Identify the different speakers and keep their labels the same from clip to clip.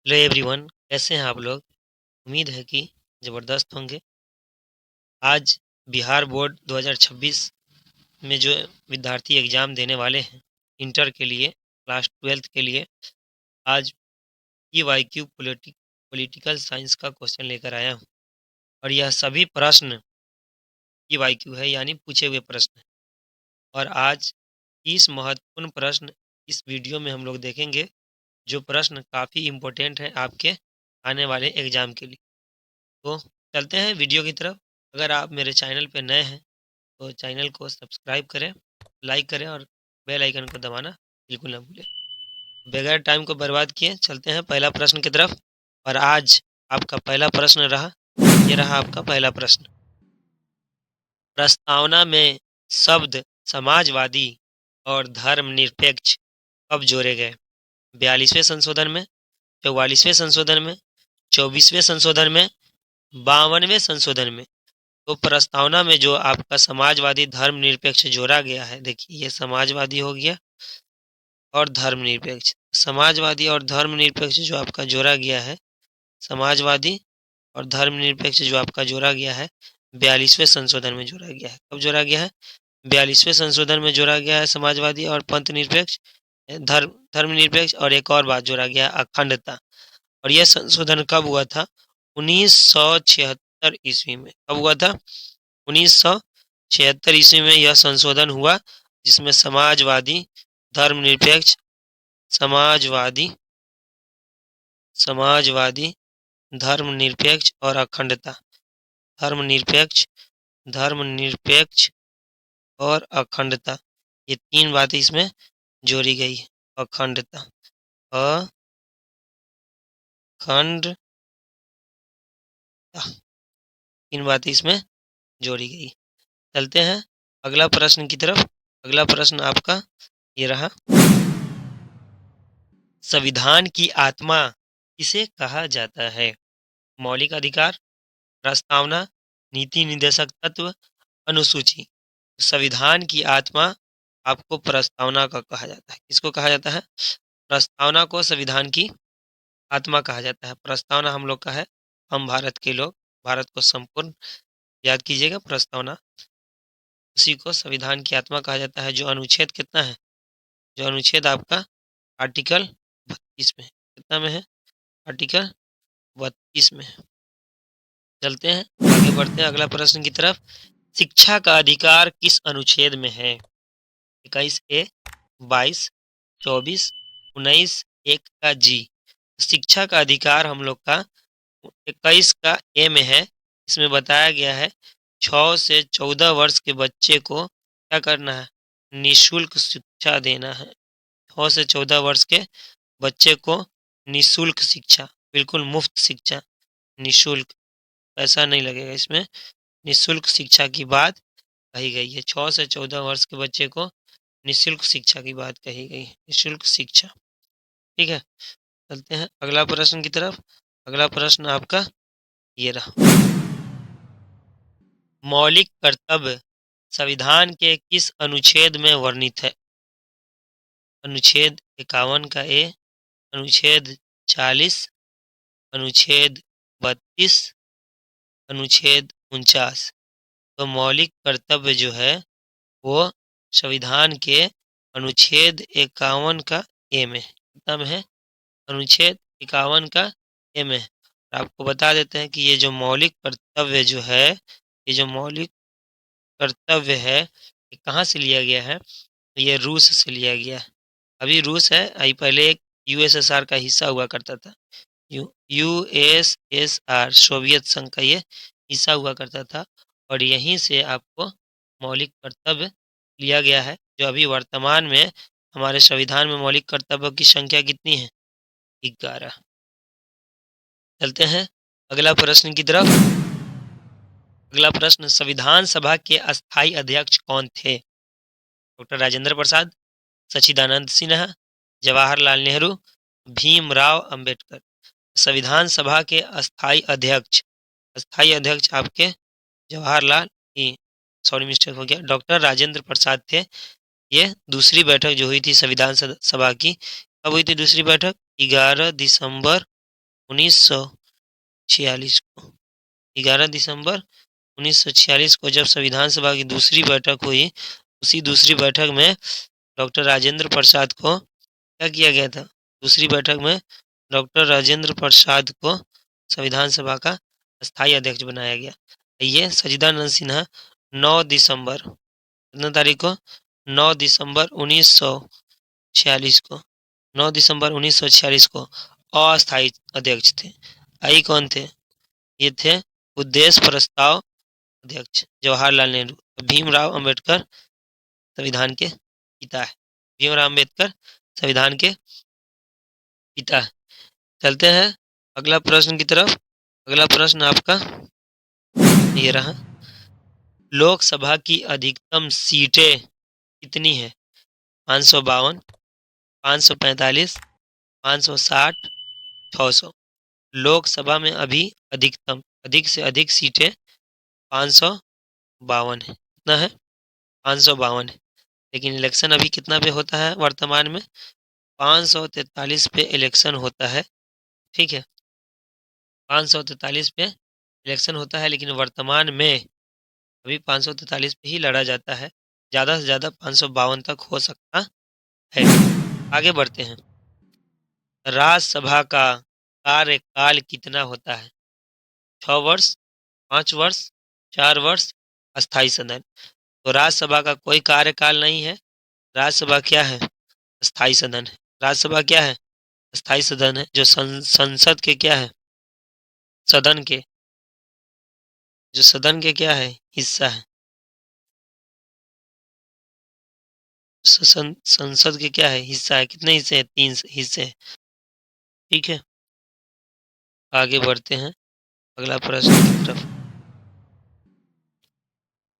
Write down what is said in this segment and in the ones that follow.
Speaker 1: Hello everyone, कैसे हैं आप लोग? उम्मीद है कि ज़बरदस्त होंगे। आज बिहार बोर्ड 2026 में जो विद्यार्थी एग्ज़ाम देने वाले हैं इंटर के लिए, क्लास 12th के लिए, आज पीवाईक्यू पॉलिटिकल साइंस का क्वेश्चन लेकर आया हूँ। और यह सभी प्रश्न पीवाईक्यू है, यानी पूछे हुए प्रश्न हैं। और आज 30 महत्वपूर्ण प्रश्न इस वीडियो में हम लोग देखेंगे, जो प्रश्न काफ़ी इम्पोर्टेंट है आपके आने वाले एग्ज़ाम के लिए। तो चलते हैं वीडियो की तरफ। अगर आप मेरे चैनल पे नए हैं तो चैनल को सब्सक्राइब करें, लाइक करें और बेल आइकन को दबाना बिल्कुल ना भूलें। बगैर टाइम को बर्बाद किए चलते हैं पहला प्रश्न की तरफ। और आज आपका पहला प्रश्न रहा, ये रहा आपका पहला प्रश्न। प्रस्तावना में शब्द समाजवादी और धर्मनिरपेक्ष कब जोड़े गए? 42वें संशोधन में, 44वें संशोधन में, 24वें संशोधन में, 52वें संशोधन में? तो प्रस्तावना में जो आपका समाजवादी धर्मनिरपेक्ष जोड़ा गया है, देखिए ये समाजवादी हो गया और धर्मनिरपेक्ष। समाजवादी और धर्मनिरपेक्ष जो आपका जोड़ा गया है, समाजवादी और धर्मनिरपेक्ष जो आपका जोड़ा गया है, 42वें संशोधन में जोड़ा गया है। कब जोड़ा गया है? 42वें संशोधन में जोड़ा गया है समाजवादी और पंथ निरपेक्ष, धर्मनिरपेक्ष। और एक और बात जोड़ा गया है, अखंडता। और यह संशोधन कब हुआ था? 1976 ईस्वी में। कब हुआ था? 1976 ईस्वी में यह संशोधन हुआ, जिसमें समाजवादी, धर्मनिरपेक्ष, समाजवादी समाजवादी धर्मनिरपेक्ष और अखंडता, धर्मनिरपेक्ष, धर्मनिरपेक्ष और अखंडता, ये तीन बातें इसमें जोड़ी गई है। अखंडता, अखंडता, तीन बातें इसमें जोड़ी गई। चलते हैं अगला प्रश्न की तरफ। अगला प्रश्न आपका ये रहा, संविधान की आत्मा किसे कहा जाता है? मौलिक अधिकार, प्रस्तावना, नीति निर्देशक तत्व, अनुसूची। संविधान की आत्मा आपको प्रस्तावना का कहा जाता है। किसको कहा जाता है? प्रस्तावना को संविधान की आत्मा कहा जाता है। प्रस्तावना हम लोग का है, हम भारत के लोग, भारत को संपूर्ण याद कीजिएगा। प्रस्तावना, उसी को संविधान की आत्मा कहा जाता है। जो अनुच्छेद कितना है? जो अनुच्छेद आपका आर्टिकल 32 में, कितना में है? आर्टिकल 32 में। चलते हैं आगे बढ़ते हैं अगला प्रश्न की तरफ। शिक्षा का अधिकार किस अनुच्छेद में है? 21A, 22, 24, 19, एक का जी। शिक्षा का अधिकार हम लोग का 21 का ए में है। इसमें बताया गया है 6 से 14 वर्ष के बच्चे को क्या करना है? निःशुल्क शिक्षा देना है। 6 से 14 वर्ष के बच्चे को निःशुल्क शिक्षा, बिल्कुल मुफ्त शिक्षा, निःशुल्क, पैसा नहीं लगेगा इसमें। निःशुल्क शिक्षा की बात कही गई है। 6 से 14 वर्ष के बच्चे को निःशुल्क शिक्षा की बात कही गई है। निःशुल्क शिक्षा, ठीक है। चलते हैं अगला प्रश्न की तरफ। अगला प्रश्न आपका ये रहा, मौलिक कर्तव्य संविधान के किस अनुच्छेद में वर्णित है? अनुच्छेद 51 का ए, अनुच्छेद 40, अनुच्छेद 32, अनुच्छेद 49। तो मौलिक कर्तव्य जो है वो संविधान के अनुच्छेद 51 का ए में, कितना में है? अनुच्छेद 51 का ए में। आपको बता देते हैं कि ये जो मौलिक कर्तव्य जो है, ये जो मौलिक कर्तव्य है, ये कहाँ से लिया गया है? ये रूस से लिया गया है। अभी रूस है, अभी पहले एक यूएसएसआर का हिस्सा हुआ करता था। यूएसएसआर, सोवियत संघ का ये हिस्सा हुआ करता था। और यहीं से आपको मौलिक कर्तव्य लिया गया है। जो अभी वर्तमान में हमारे संविधान में मौलिक कर्तव्यों की संख्या कितनी है? 11। चलते हैं अगला प्रश्न की तरफ। अगला प्रश्न, संविधान सभा के अस्थायी अध्यक्ष कौन थे? डॉक्टर राजेंद्र प्रसाद, सच्चिदानंद सिन्हा, जवाहरलाल नेहरू, भीमराव अंबेडकर। संविधान सभा के अस्थायी अध्यक्ष आपके जवाहरलाल ही, सॉरी मिस्टेक हो गया, डॉक्टर राजेंद्र प्रसाद थे। ये दूसरी बैठक जो हुई थी संविधान सभा की, कब हुई थी दूसरी बैठक? 11 दिसंबर 1946 को। 11 दिसंबर 1946 को जब संविधान सभा की दूसरी बैठक हुई, उसी दूसरी बैठक में डॉक्टर राजेंद्र प्रसाद को क्या किया गया था? दूसरी बैठक में डॉक्टर राजेंद्र प्रसाद को संविधान सभा का स्थायी अध्यक्ष बनाया गया। ये सच्चिदानंद सिन्हा 9 दिसंबर, कितने तारीख को? 9 दिसंबर 1946 को, 9 दिसंबर 1946 को अस्थायी अध्यक्ष थे। आई कौन थे? ये थे उद्देश्य प्रस्ताव अध्यक्ष जवाहरलाल नेहरू। भीमराव अंबेडकर संविधान के पिता है। भीमराव अंबेडकर संविधान के पिता है। चलते हैं अगला प्रश्न की तरफ। अगला प्रश्न आपका ये रहा। लोकसभा की अधिकतम सीटें कितनी है? 552, 545, 560, 600। लोकसभा में अभी अधिकतम, अधिक से अधिक सीटें 552 है। कितना है? 552 है। लेकिन इलेक्शन अभी कितना पे होता है वर्तमान में? 543 पे इलेक्शन होता है। ठीक है, 543 पे इलेक्शन होता है, लेकिन वर्तमान में अभी 543 पे ही लड़ा जाता है। ज़्यादा से ज़्यादा 552 तक हो सकता है। आगे बढ़ते हैं। राज्यसभा का कार्यकाल कितना होता है? 6 वर्ष, 5 वर्ष, 4 वर्ष, अस्थायी सदन। तो राज्यसभा का कोई कार्यकाल नहीं है। राज्यसभा क्या है? अस्थायी सदन है। राज्यसभा क्या है? अस्थायी सदन है, जो संसद के क्या है? सदन के, जो सदन के क्या है? हिस्सा है। संसद के क्या है? हिस्सा है। कितने हिस्से हैं? 3 हिस्से हैं। ठीक है, आगे बढ़ते हैं अगला प्रश्न की तरफ।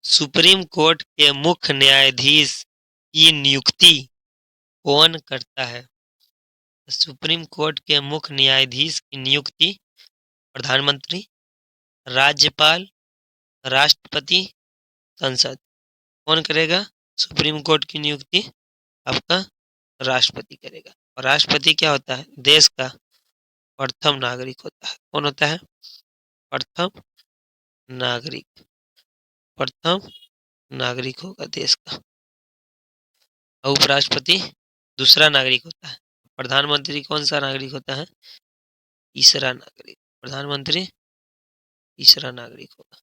Speaker 1: सुप्रीम कोर्ट के मुख्य न्यायाधीश की नियुक्ति कौन करता है? सुप्रीम कोर्ट के मुख्य न्यायाधीश की नियुक्ति प्रधानमंत्री, राज्यपाल, राष्ट्रपति, संसद। कौन करेगा सुप्रीम कोर्ट की नियुक्ति? आपका राष्ट्रपति करेगा। और राष्ट्रपति क्या होता है? देश का प्रथम नागरिक होता है। कौन होता है? प्रथम नागरिक। प्रथम नागरिक होगा देश का। और उपराष्ट्रपति दूसरा नागरिक होता है। प्रधानमंत्री कौन सा नागरिक होता है? तीसरा नागरिक। प्रधानमंत्री तीसरा नागरिक होगा।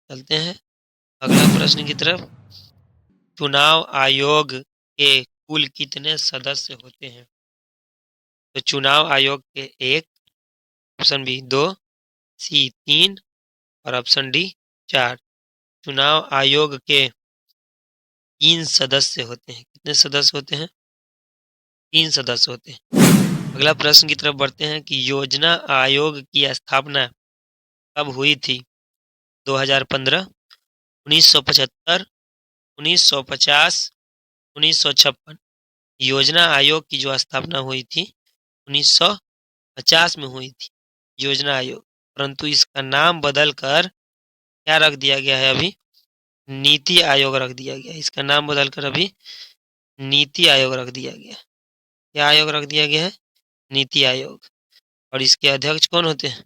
Speaker 1: चलते हैं अगला प्रश्न की तरफ। चुनाव आयोग के कुल कितने सदस्य होते हैं? तो चुनाव आयोग के 1, ऑप्शन बी 2, सी 3 और ऑप्शन डी 4। चुनाव आयोग के 3 सदस्य होते हैं। कितने सदस्य होते हैं? 3 सदस्य होते हैं। अगला प्रश्न की तरफ बढ़ते हैं कि योजना आयोग की स्थापना कब हुई थी? 2015, 1975, 1950, 1956। योजना आयोग की जो स्थापना हुई थी 1950 में हुई थी, योजना आयोग। परंतु इसका नाम बदल कर क्या रख दिया गया है अभी? नीति आयोग रख दिया गया। इसका नाम बदलकर अभी नीति आयोग रख दिया गया। क्या आयोग रख दिया गया है? नीति आयोग। और इसके अध्यक्ष कौन होते हैं?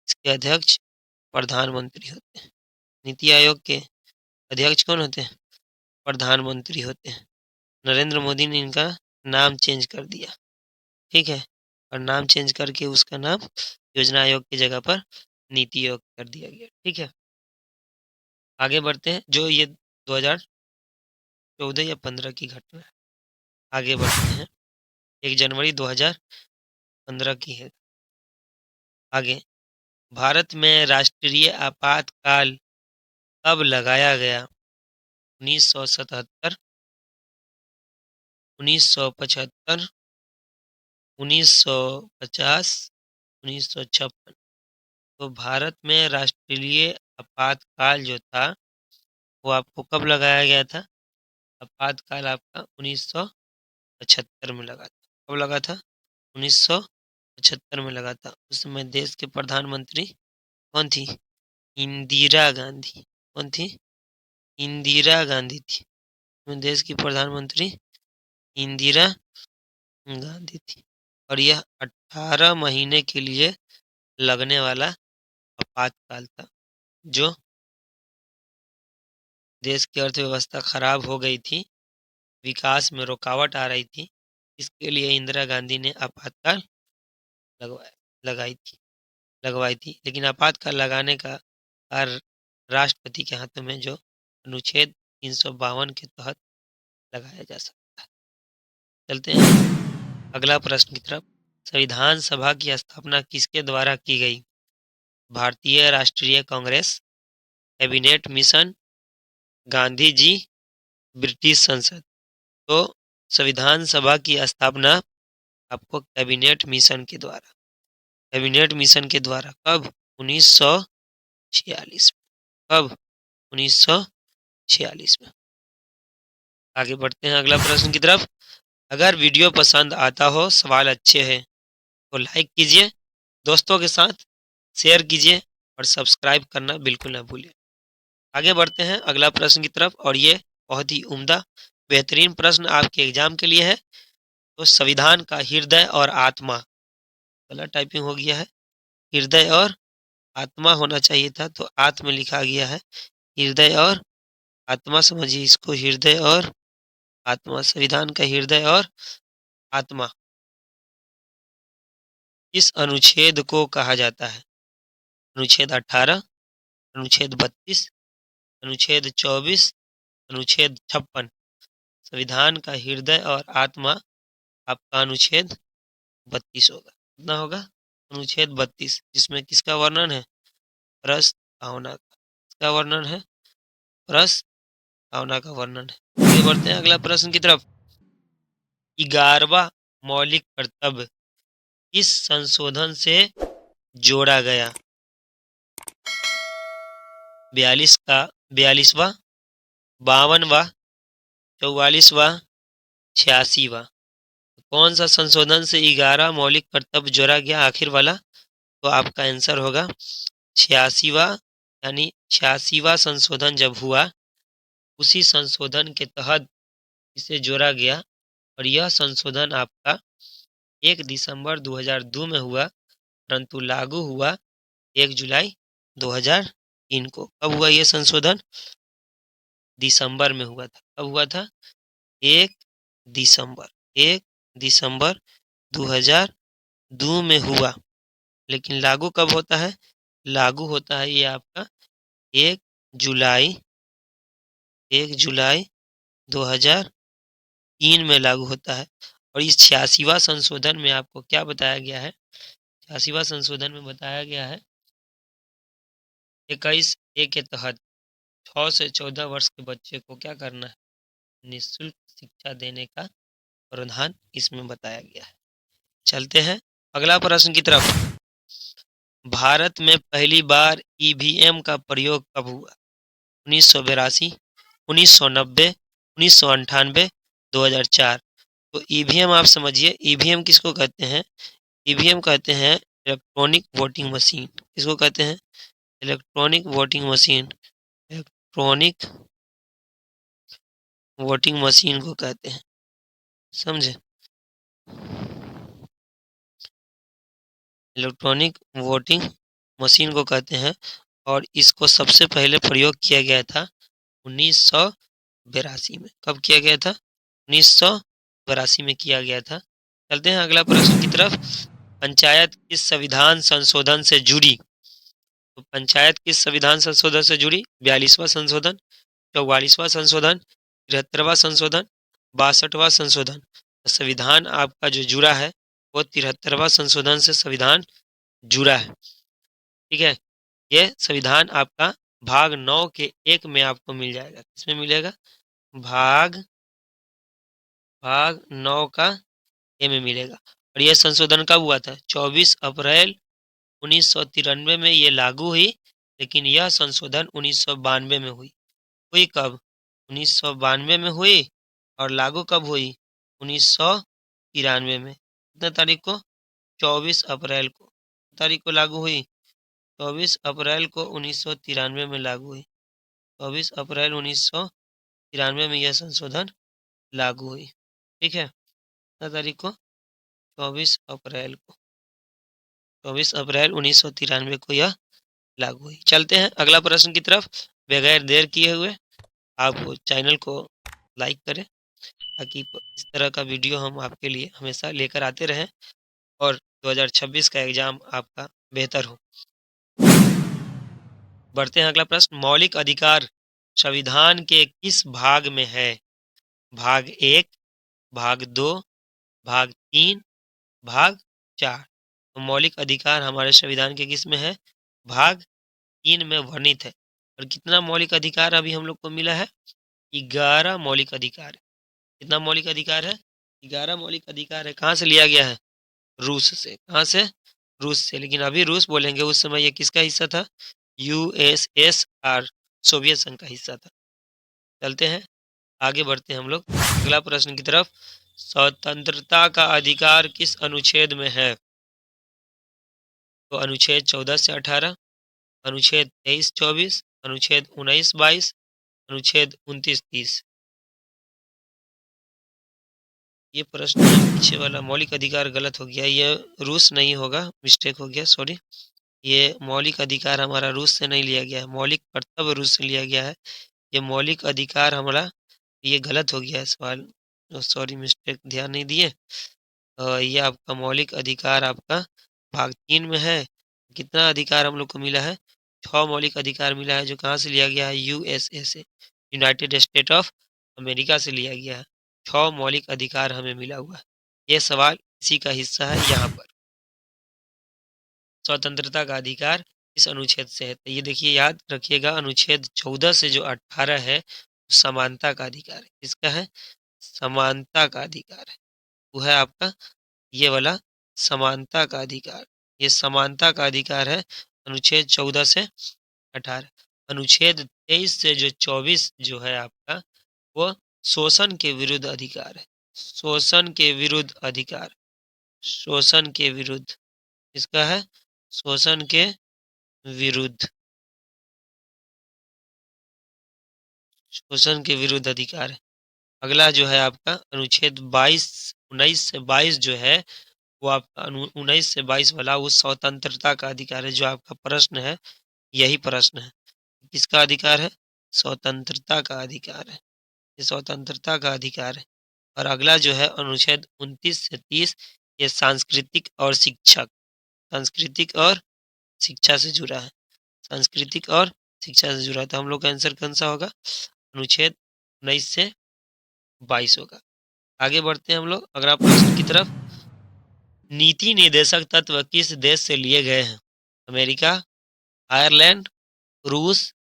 Speaker 1: इसके अध्यक्ष प्रधानमंत्री होते हैं। नीति आयोग के अध्यक्ष कौन होते हैं? प्रधानमंत्री होते हैं। नरेंद्र मोदी ने इनका नाम चेंज कर दिया। ठीक है, और नाम चेंज करके उसका नाम योजना आयोग की जगह पर नीति आयोग कर दिया गया। ठीक है, आगे बढ़ते हैं। जो ये 2014 या 15 की घटना है। आगे बढ़ते हैं, 1 जनवरी 2015 की है। आगे, भारत में राष्ट्रीय आपातकाल कब लगाया गया? 1977, 1975, 1950, 1956। तो भारत में राष्ट्रीय आपातकाल जो था वो आपको कब लगाया गया था? आपातकाल आपका 1975 में लगा था। कब लगा था? 1975 में लगा था। उस समय देश के प्रधानमंत्री कौन थी? इंदिरा गांधी। कौन थी? इंदिरा गांधी थी। देश की प्रधानमंत्री इंदिरा गांधी थी। और यह 18 महीने के लिए लगने वाला आपातकाल था, जो देश की अर्थव्यवस्था खराब हो गई थी, विकास में रुकावट आ रही थी। इसके लिए इंदिरा गांधी ने आपातकाल लगवाया लगाई थी लगवाई थी। लेकिन आपातकाल लगाने का कार्य राष्ट्रपति के हाथों में, जो अनुच्छेद 352 के तहत लगाया जा सकता है। चलते हैं अगला प्रश्न की तरफ। संविधान सभा की स्थापना किसके द्वारा की गई? भारतीय राष्ट्रीय Congress, cabinet mission, Gandhi ji, British संसद। तो संविधान सभा की स्थापना आपको कैबिनेट मिशन के द्वारा कब? 1946 में। कब? 1946 में। आगे बढ़ते हैं अगला प्रश्न की तरफ। अगर वीडियो पसंद आता हो, सवाल अच्छे हैं, तो लाइक कीजिए, दोस्तों के साथ शेयर कीजिए और सब्सक्राइब करना बिल्कुल ना भूलिए। आगे बढ़ते हैं अगला प्रश्न की तरफ, और ये बहुत ही उम्दा बेहतरीन प्रश्न आपके एग्जाम के लिए है। तो संविधान का हृदय और आत्मा, गलत टाइपिंग हो गया है, हृदय और आत्मा होना चाहिए था, तो आत्म लिखा गया है। हृदय और आत्मा समझिए इसको, हृदय और आत्मा। संविधान का हृदय और आत्मा इस अनुच्छेद को कहा जाता है? अनुच्छेद 18, अनुच्छेद 32, अनुच्छेद 24, अनुच्छेद 56। संविधान का हृदय और आत्मा आपका अनुच्छेद 32 होगा। कितना होगा? अनुच्छेद 32, जिसमें किसका वर्णन है? प्रस्तावना का। किसका वर्णन है? प्रस्तावना का वर्णन है। आगे बढ़ते हैं अगला प्रश्न की तरफ। 11वां मौलिक कर्तव्य किस संशोधन से जोड़ा गया? 42वां, 52वां, 44वां, 86वां। कौन सा संशोधन से 11 मौलिक कर्तव्य जोड़ा गया, आखिर वाला? तो आपका आंसर होगा 86वां। यानी 86वां संशोधन जब हुआ, उसी संशोधन के तहत इसे जोड़ा गया। और यह संशोधन आपका 1 दिसंबर 2002 में हुआ, परंतु लागू हुआ 1 जुलाई 2003 को। कब हुआ यह संशोधन? दिसंबर में हुआ था। कब हुआ था? 1 दिसंबर 1 दिसंबर 2002 में हुआ। लेकिन लागू कब होता है? लागू होता है ये आपका 1 जुलाई 2003 में लागू होता है। और इस 86वां संशोधन में आपको क्या बताया गया है? 86वां संशोधन में बताया गया है 21A के तहत 6 से 14 वर्ष के बच्चे को क्या करना है? निःशुल्क शिक्षा देने का प्रावधान इसमें बताया गया है। चलते हैं अगला प्रश्न की तरफ। भारत में पहली बार ईवीएम का प्रयोग कब हुआ? 1982, 1990, 1998, 2004। तो ईवीएम आप समझिए, ईवीएम किसको कहते हैं? ईवीएम कहते हैं इलेक्ट्रॉनिक वोटिंग मशीन। किसको कहते हैं? Electronic voting machine. Electronic voting machine को कहते हैं, समझे? इलेक्ट्रॉनिक वोटिंग मशीन को कहते हैं। और इसको सबसे पहले प्रयोग किया गया था 1982 में। कब किया गया था? 1982 में किया गया था। चलते हैं अगला प्रश्न की तरफ। पंचायत किस संविधान संशोधन से जुड़ी? तो पंचायत किस संविधान संशोधन से जुड़ी? 42वां संशोधन, 44वां संशोधन, 73वां संशोधन, 62वां संशोधन। तो संविधान आपका जो जुड़ा है वो 73वां संशोधन से संविधान जुड़ा है। ठीक है, ये संविधान आपका भाग 9 के 1 में आपको मिल जाएगा। किसमें मिलेगा? भाग भाग 9 का ए में मिलेगा। और यह संशोधन कब हुआ था? 24 अप्रैल 1993 में ये लागू हुई। लेकिन यह संशोधन 1992 में हुई। हुई कब? 1992 में हुई। और लागू कब हुई? 1993 में। कितने तारीख को? 24 अप्रैल को। तारीख को लागू हुई? 24 अप्रैल को 1993 में लागू हुई। 24 अप्रैल 1993 में यह संशोधन लागू हुई। ठीक है, कितना तारीख को? 24 अप्रैल को। 24 अप्रैल 1993 को यह लागू हुई। चलते हैं अगला प्रश्न की तरफ। बगैर देर किए हुए आप चैनल को लाइक करें ताकि इस तरह का वीडियो हम आपके लिए हमेशा लेकर आते रहें और 2026 का एग्जाम आपका बेहतर हो। बढ़ते हैं अगला प्रश्न। मौलिक अधिकार संविधान के किस भाग में है? भाग 1, भाग 2, भाग 3, भाग 4। तो मौलिक अधिकार हमारे संविधान के किस में है? भाग 3 में वर्णित है। और कितना मौलिक अधिकार अभी हम लोग को मिला है? 11 मौलिक अधिकार है। कितना मौलिक अधिकार है? 11 मौलिक अधिकार है। कहाँ से लिया गया है? रूस से। कहाँ से? रूस से। लेकिन अभी रूस बोलेंगे, उस समय ये किसका हिस्सा था? यूएसएसआर, सोवियत संघ का हिस्सा था। चलते हैं आगे बढ़ते हैं हम लोग अगला प्रश्न की तरफ। स्वतंत्रता का अधिकार किस अनुच्छेद में है? तो अनुच्छेद 14 से 18, अनुच्छेद 23-24, अनुच्छेद 19-22, अनुच्छेद 29-30। ये प्रश्न पीछे वाला मौलिक अधिकार गलत हो गया, ये रूस नहीं होगा, मिस्टेक हो गया, सॉरी। ये मौलिक अधिकार हमारा रूस से नहीं लिया गया है, मौलिक कर्तव्य रूस से लिया गया है। ये मौलिक अधिकार हमारा, ये गलत हो गया है सवाल, सॉरी मिस्टेक, ध्यान नहीं दिए। ये आपका मौलिक अधिकार आपका भाग 3 में है। कितना अधिकार हम लोग को मिला है? 6 मौलिक अधिकार मिला है, जो कहाँ से लिया गया है? यूएसए से, यूनाइटेड स्टेट ऑफ अमेरिका से लिया गया है। 6 मौलिक अधिकार हमें मिला हुआ है। ये सवाल इसी का हिस्सा है। यहाँ पर स्वतंत्रता का अधिकार इस अनुच्छेद से है, तो ये देखिए याद रखिएगा, अनुच्छेद 14 से जो 18 है, समानता का अधिकार है। किसका है? समानता का अधिकार है। वो है आपका ये वाला समानता का अधिकार। ये समानता का अधिकार है अनुच्छेद 14 से 18। अनुच्छेद 23 से जो 24 जो है आपका, वो शोषण के विरुद्ध अधिकार है। शोषण के विरुद्ध अधिकार, शोषण के विरुद्ध, इसका है शोषण के विरुद्ध, शोषण के विरुद्ध अधिकार है। अगला जो है आपका अनुच्छेद 22, 19 से 22 जो है, वो आपका 19 से 22 वाला वो स्वतंत्रता का अधिकार है। जो आपका प्रश्न है, यही प्रश्न है, किसका अधिकार है? स्वतंत्रता का अधिकार है। ये स्वतंत्रता का अधिकार है। और अगला जो है अनुच्छेद 29 से 30, ये सांस्कृतिक और शिक्षक, सांस्कृतिक और शिक्षा से जुड़ा है। सांस्कृतिक और शिक्षा से जुड़ा है, तो हम लोग का आंसर कौन सा होगा? अनुच्छेद 19 से 22 होगा। आगे बढ़ते हैं हम लोग अगला प्रश्न की तरफ। नीति निर्देशक तत्व किस देश से लिए गए हैं? अमेरिका, आयरलैंड, रूस,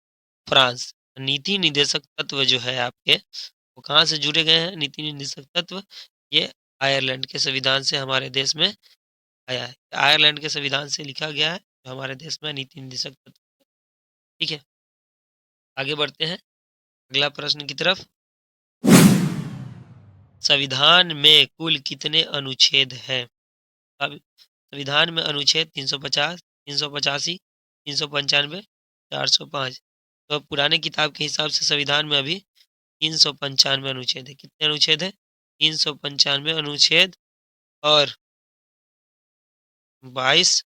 Speaker 1: फ्रांस। नीति निर्देशक तत्व जो है आपके, वो कहाँ से जुड़े गए हैं? नीति निर्देशक तत्व ये आयरलैंड के संविधान से हमारे देश में आया है। आयरलैंड के संविधान से लिखा गया है, जो हमारे देश में नीति निर्देशक तत्व। ठीक है, आगे बढ़ते हैं अगला प्रश्न की तरफ। संविधान में कुल कितने अनुच्छेद हैं? अब संविधान में अनुच्छेद 350, 385, 395, 405। तो अब पुराने किताब के हिसाब से संविधान में अभी 395 अनुच्छेद है। कितने अनुच्छेद है? 395 अनुच्छेद और 22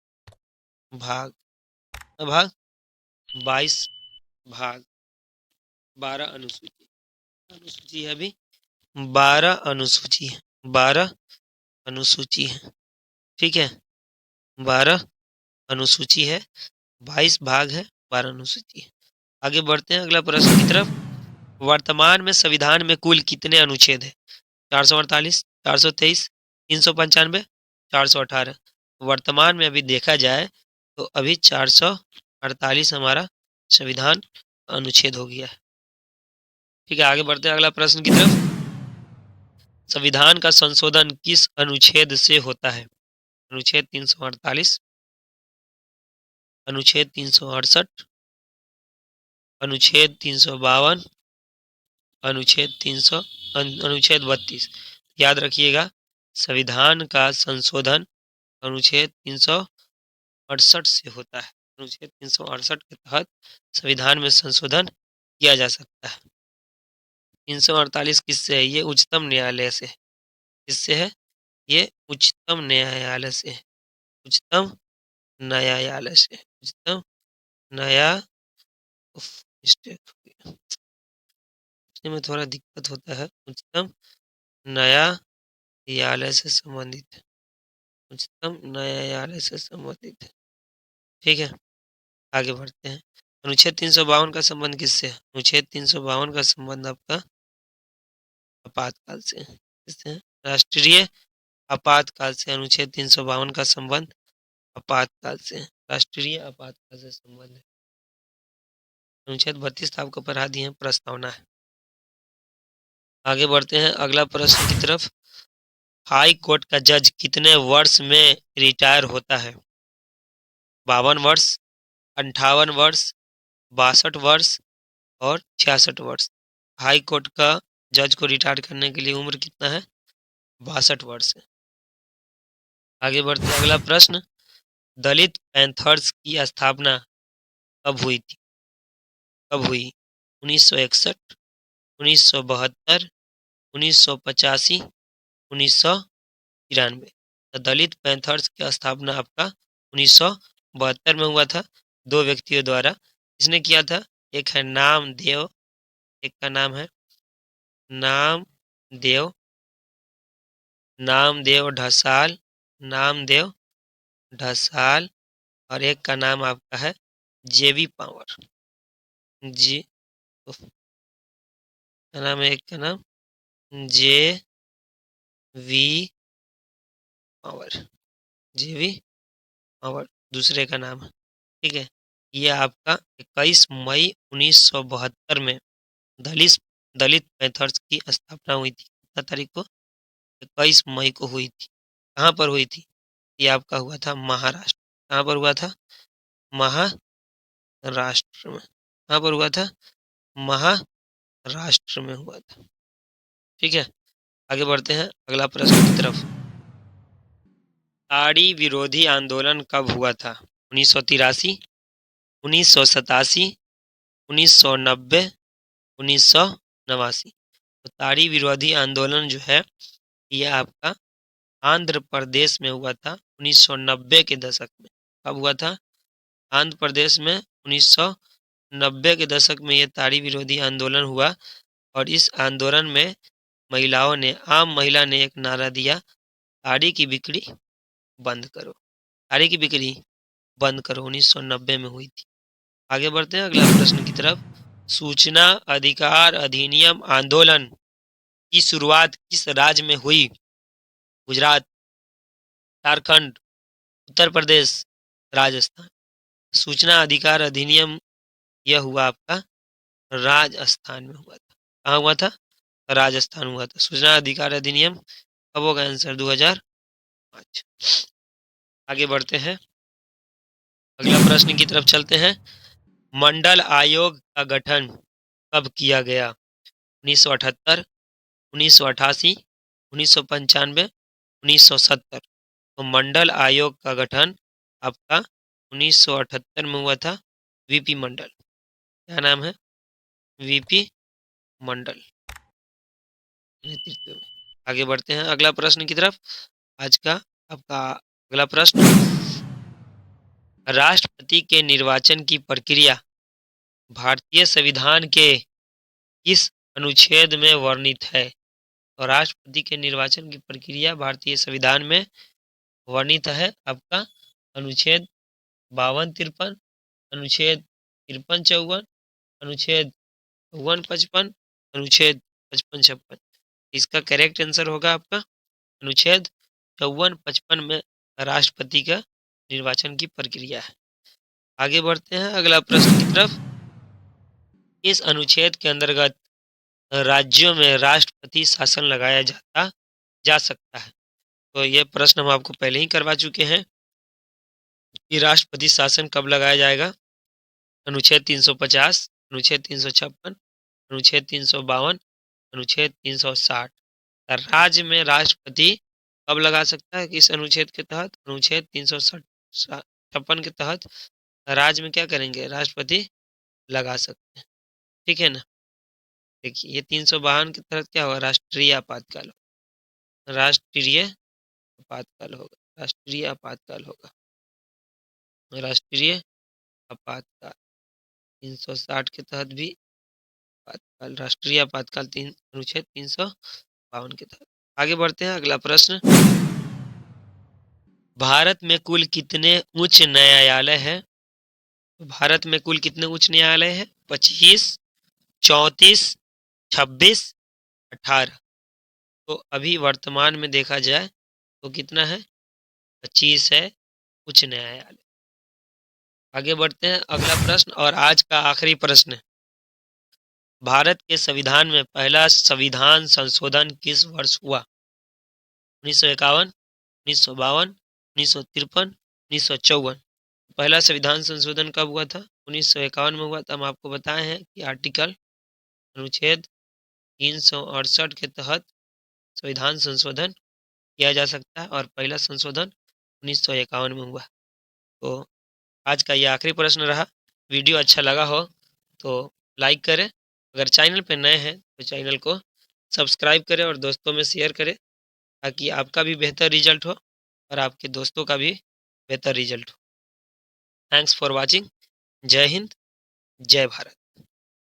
Speaker 1: भाग, भाग 22 भाग, 12 अनुसूची, अनुसूची है अभी 12 अनुसूची है, 12 अनुसूची है। ठीक है, 12 अनुसूची है, 22 भाग है, 12 अनुसूची है। आगे बढ़ते हैं अगला प्रश्न की तरफ। वर्तमान में संविधान में कुल कितने अनुच्छेद है? 448, 423, 395, 418। वर्तमान में अभी देखा जाए तो अभी 448 हमारा संविधान अनुच्छेद हो गया है। ठीक है, आगे बढ़ते हैं अगला प्रश्न की तरफ। संविधान का संशोधन किस अनुच्छेद से होता है? अनुच्छेद 348, अनुच्छेद 368, अनुच्छेद 352, अनुच्छेद 300, अनुच्छेद 32। याद रखिएगा, संविधान का संशोधन अनुच्छेद 368 से होता है। अनुच्छेद 368 के तहत संविधान में संशोधन किया जा सकता है। 348 किससे है? ये उच्चतम न्यायालय से है। किससे है? ये उच्चतम न्यायालय से है। उच्चतम न्यायालय से। उच्चतम न्याया उफ, मिस्टेक हो गया। इसमें थोड़ा दिक्कत होता है। उच्चतम न्यायालय से संबंधित है। उच्चतम न्यायालय से संबंधित है। ठीक है, आगे बढ़ते हैं। अनुच्छेद 352 का संबंध किससे है? अनुच्छेद 352 का संबंध आपका आपातकाल से है। किससे है? राष्ट्रीय आपातकाल से। अनुच्छेद 352 का संबंध आपातकाल से है। राष्ट्रीय आपातकाल से संबंध है। अनुच्छेद 32 तो आपको पढ़ा दिए हैं, प्रस्तावना है। आगे बढ़ते हैं अगला प्रश्न की तरफ। हाई कोर्ट का जज कितने वर्ष में रिटायर होता है? 52 वर्ष, 58 वर्ष, 62 वर्ष और 66 वर्ष। हाई कोर्ट का जज को रिटायर करने के लिए उम्र कितना है? 62 वर्ष है। आगे बढ़ते हैं अगला प्रश्न। दलित पैंथर्स की स्थापना कब हुई थी? कब हुई? 1961, 1972, 1985, 1993। तो दलित पैंथर्स की स्थापना आपका 1972 में हुआ था, दो व्यक्तियों द्वारा। इसने किया था, एक है नामदेव, एक का नाम है नामदेव नामदेव ढसाल, नामदेव ढसाल, और एक का नाम आपका है जेबी पावर। जी, क्या नाम है एक का नाम? जे वी पावर। जेवी पावर दूसरे का नाम है। ठीक है, ये आपका 21 मई 1972 में दलित दलित पैंथर्स की स्थापना हुई थी। कितना तारीख को? 21 मई को हुई थी। कहाँ पर हुई थी? ये आपका हुआ था महाराष्ट्र। कहाँ पर हुआ था? महाराष्ट्र में। कहाँ पर हुआ था? महाराष्ट्र में हुआ था। ठीक है, आगे बढ़ते हैं अगला प्रश्न की तरफ। ताड़ी विरोधी आंदोलन कब हुआ था? 1983, 1987, 1990, 1989। तो ताड़ी विरोधी आंदोलन जो है, ये आपका आंध्र प्रदेश में हुआ था 1990 के दशक में। कब हुआ था? आंध्र प्रदेश में 1990 के दशक में ये ताड़ी विरोधी आंदोलन हुआ। और इस आंदोलन में महिलाओं ने, आम महिला ने एक नारा दिया, ताड़ी की बिक्री बंद करो। ताड़ी की बिक्री बंद करो 1990 में हुई थी। आगे बढ़ते हैं अगला प्रश्न की तरफ। सूचना अधिकार अधिनियम आंदोलन की शुरुआत किस राज्य में हुई? गुजरात, झारखंड, उत्तर प्रदेश, राजस्थान। सूचना अधिकार अधिनियम यह हुआ आपका राजस्थान में हुआ था। कहाँ हुआ था? राजस्थान हुआ था। सूचना अधिकार अधिनियम कब होगा? आंसर 2005। आगे बढ़ते हैं अगला प्रश्न की तरफ चलते हैं। मंडल आयोग का गठन कब किया गया? 1978, 1988, 1995, 1970। तो मंडल आयोग का गठन आपका 1978 में हुआ था, वीपी मंडल। क्या नाम है? वीपी मंडल नेतृत्व में। आगे बढ़ते हैं अगला प्रश्न की तरफ। आज का आपका अगला प्रश्न। राष्ट्रपति के निर्वाचन की प्रक्रिया भारतीय संविधान के किस अनुच्छेद में वर्णित है? और राष्ट्रपति के निर्वाचन की प्रक्रिया भारतीय संविधान में वर्णित है आपका अनुच्छेद 52-53, अनुच्छेद 53-54, अनुच्छेद 54-55, अनुच्छेद 55-56। इसका करेक्ट आंसर होगा आपका अनुच्छेद 54-55 में राष्ट्रपति का निर्वाचन की प्रक्रिया है। आगे बढ़ते हैं अगला प्रश्न की तरफ। इस अनुच्छेद के अंतर्गत राज्यों में राष्ट्रपति शासन लगाया जा सकता है। तो ये प्रश्न हम आपको पहले ही करवा चुके हैं कि राष्ट्रपति शासन कब लगाया जाएगा। अनुच्छेद 350, अनुच्छेद 356, अनुच्छेद 352, अनुच्छेद 360। राज्य में राष्ट्रपति कब लगा सकता है? किस अनुच्छेद के तहत? अनुच्छेद 356 के तहत राज्य में क्या करेंगे? राष्ट्रपति लगा सकते हैं। ठीक है ना। देखिए, ये 352 के तहत क्या होगा? राष्ट्रीय आपातकाल। राष्ट्रीय आपातकाल होगा। राष्ट्रीय आपातकाल होगा। राष्ट्रीय आपातकाल 360 के तहत भी आपातकाल, राष्ट्रीय आपातकाल तीन अनुच्छेद 352 के तहत। आगे बढ़ते हैं, अगला प्रश्न। भारत में कुल कितने उच्च न्यायालय हैं? भारत में कुल कितने उच्च न्यायालय हैं? 25, 34, 26, 18। तो अभी वर्तमान में देखा जाए तो कितना है? 25 है उच्च न्यायालय। आगे बढ़ते हैं, अगला प्रश्न और आज का आखिरी प्रश्न। भारत के संविधान में पहला संविधान संशोधन किस वर्ष हुआ? 1951, 1952, 1953, 1954। पहला संविधान संशोधन कब हुआ था? 1951 में हुआ था। हम आपको बताए हैं कि आर्टिकल अनुच्छेद 368 के तहत संविधान संशोधन किया जा सकता है और पहला संशोधन 1951 में हुआ। तो आज का ये आखिरी प्रश्न रहा। वीडियो अच्छा लगा हो तो लाइक करें, अगर चैनल पर नए हैं तो चैनल को सब्सक्राइब करें और दोस्तों में शेयर करें, ताकि आपका भी बेहतर रिजल्ट हो और आपके दोस्तों का भी बेहतर रिजल्ट हो। Thanks for watching. जय हिंद, जय भारत।